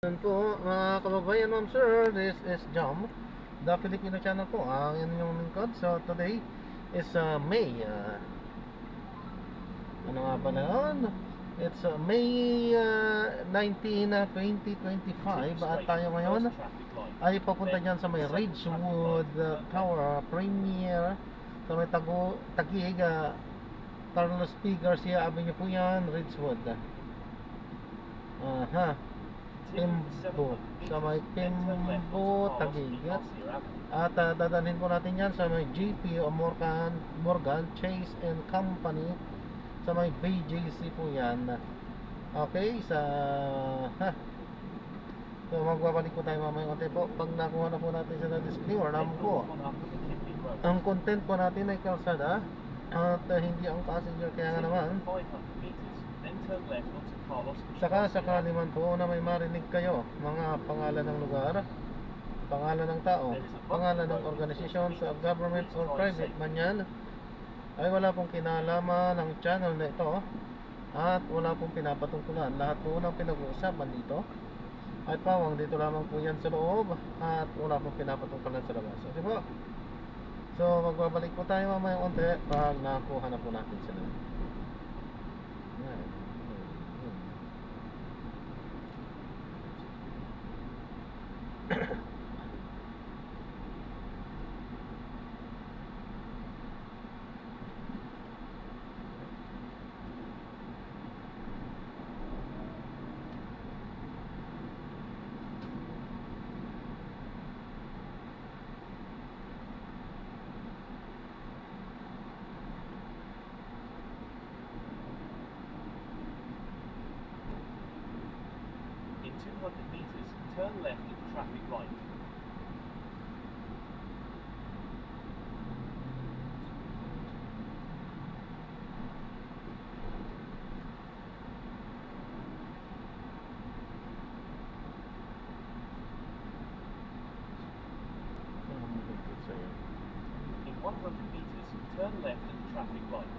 Yan po mga kababayan, ma'am sir, this is Jam, the Filipino channel po, ang inyong lingkod. So today is May, ano nga ba na yun? It's May 19, 2025 at tayo ngayon ay papunta dyan sa may Ridgewood Tower Premier sa may Taguig, Carlos P. Garcia Avenue po yan, Ridgewood. Pimbo, sa may Pimbo, Taguig. At dadalhin po natin yan sa may GP o Morgan Chase and Company sa may BJC po yan. Okay, so magbabalik po tayo mamaya konti po pag nakuha na po natin sa disclaimer naman po. Ang content po natin ay kalsada at hindi ang passenger, kaya nga naman saka sakali man po na may marinig kayo mga pangalan ng lugar, pangalan ng tao, pangalan ng organisasyon sa government or private man yan, ay wala pong kinalaman ng channel na ito at wala pong pinapatungkulan. Lahat po ng pinag-uusapan dito ay pawang dito lamang po yan sa loob at wala pong pinapatungkulan sa labas. Okay po? So magbabalik po tayo mamaya konti pag nakuha na po natin sila. In 200 meters, turn left at the traffic light. In 100 meters, turn left at the traffic light.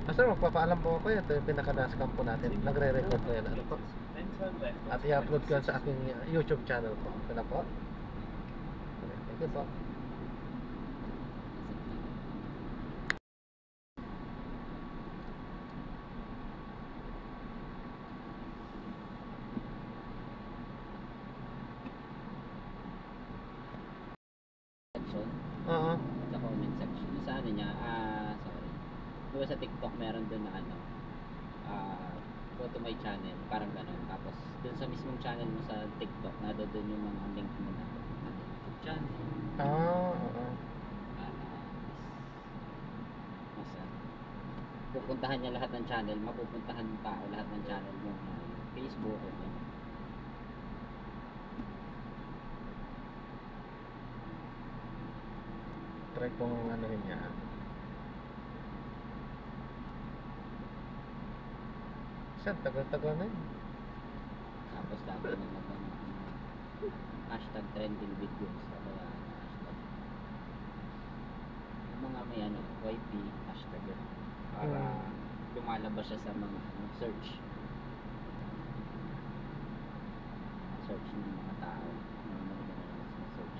Sir, magpapaalam po ako. Ito yung pinaka-dashcam po natin. Nagre-record ko yan. Ano po? At i-upload ko yan sa aking YouTube channel po. Okay na po? Thank you po. Oo. Sa comment section. Sa ano niya, sorry. Diba sa TikTok meron doon na ano, go to my channel, parang gano'n. Tapos doon sa mismong channel mo sa TikTok, na doon yung mga link mo na YouTube channel. Oo. Mas pupuntahan niya lahat ng channel, mapupuntahan ng tao lahat ng channel mo, Facebook o ano. Try kong ano niya. Saan? Tagal-tagal na yun. Tapos lagi na naman hashtag trending videos o kaya hashtag yung mga may ano, YP hashtag yun, para lumalabas siya sa mga search ng mga tao na search.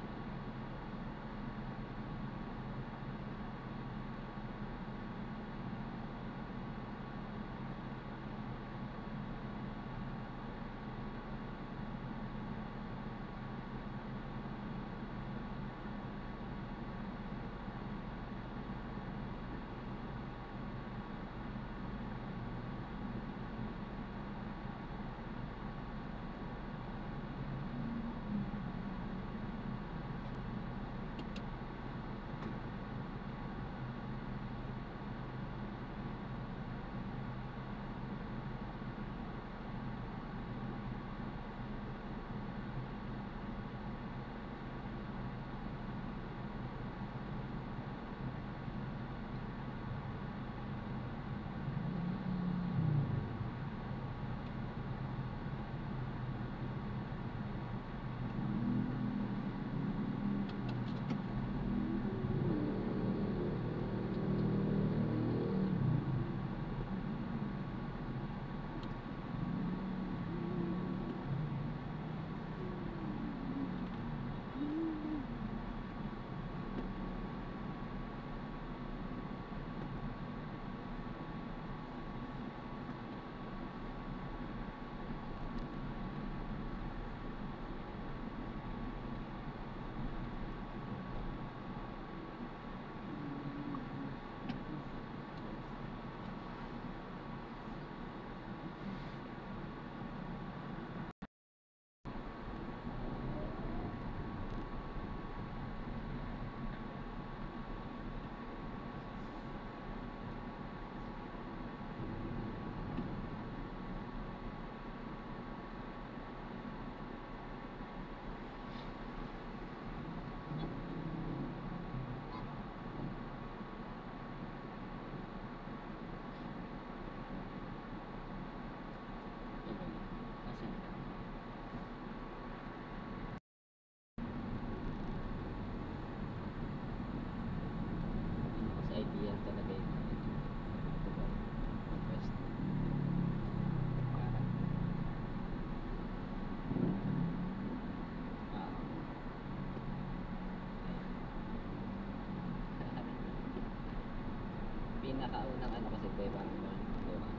pinakaunang ano kasi boy, parang morning flow ka.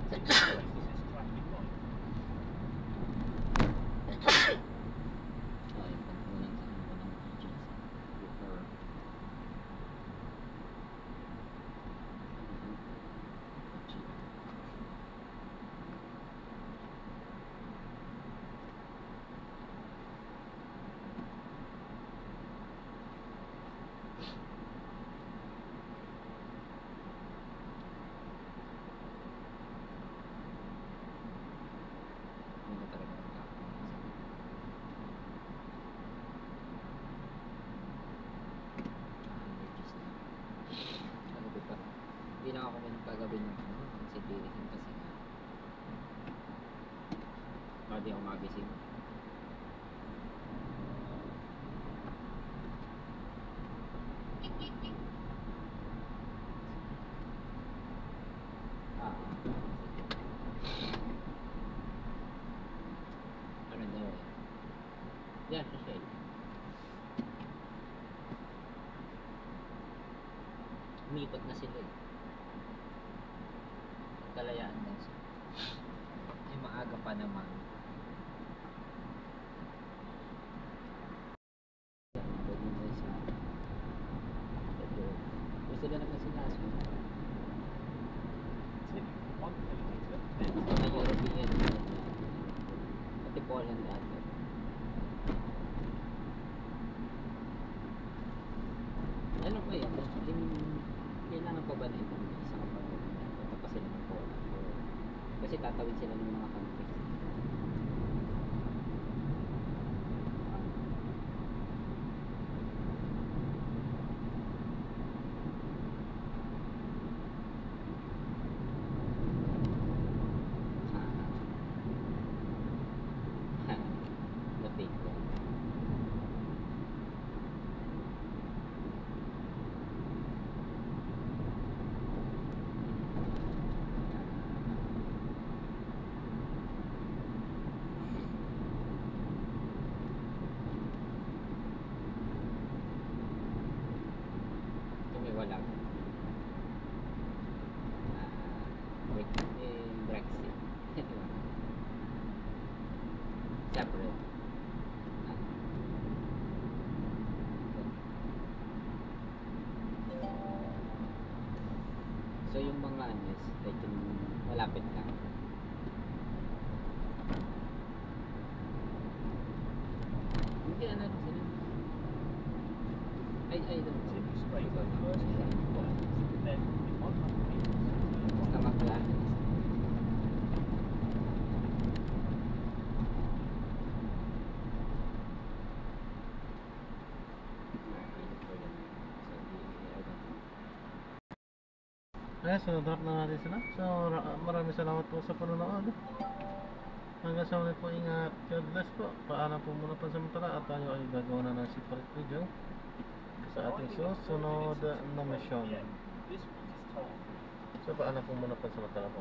This is traffic light. Oh, yung pagkulang sa ano ng GC. Before. Ano talaga ang kakaiba? Kagabi pa. Hindi na ako kuminom kagabi ng ano, ng Sibirisin kasi nga. Baka di ako magising. Ano na yun? Yan, sa shade. Umikot na sila eh. Kalayaan lang siya. Yung maaga pa naman. Pwede mo sa gusto na nagkasinaso. Continue from 1 kilometre, then Mga European. Pati Poland dati. Ano ba yun? Kailangan pa ba na ibang isa kapag punta pa sila ng Poland? Kasi tatawid sila ng mga countries. The fake one. Ito may wala. Brexit. Diba? Separate. So yung mga ano is like yung malapit lang. Hindi ano sila. I don't know. continue straight Ikaw on na. first traffic light. Then in 100 metres, turn Basta right. mag-plan. Ayan, so drop na natin sila. So maraming salamat po sa panonood. Hanggang sa ulit po, ingat. God bless po. Paalam po muna pansamantala at tayo ay gagawa na ng separate video sa ating susunod na mission. This route is toll free. So paalam po muna pansamantala po.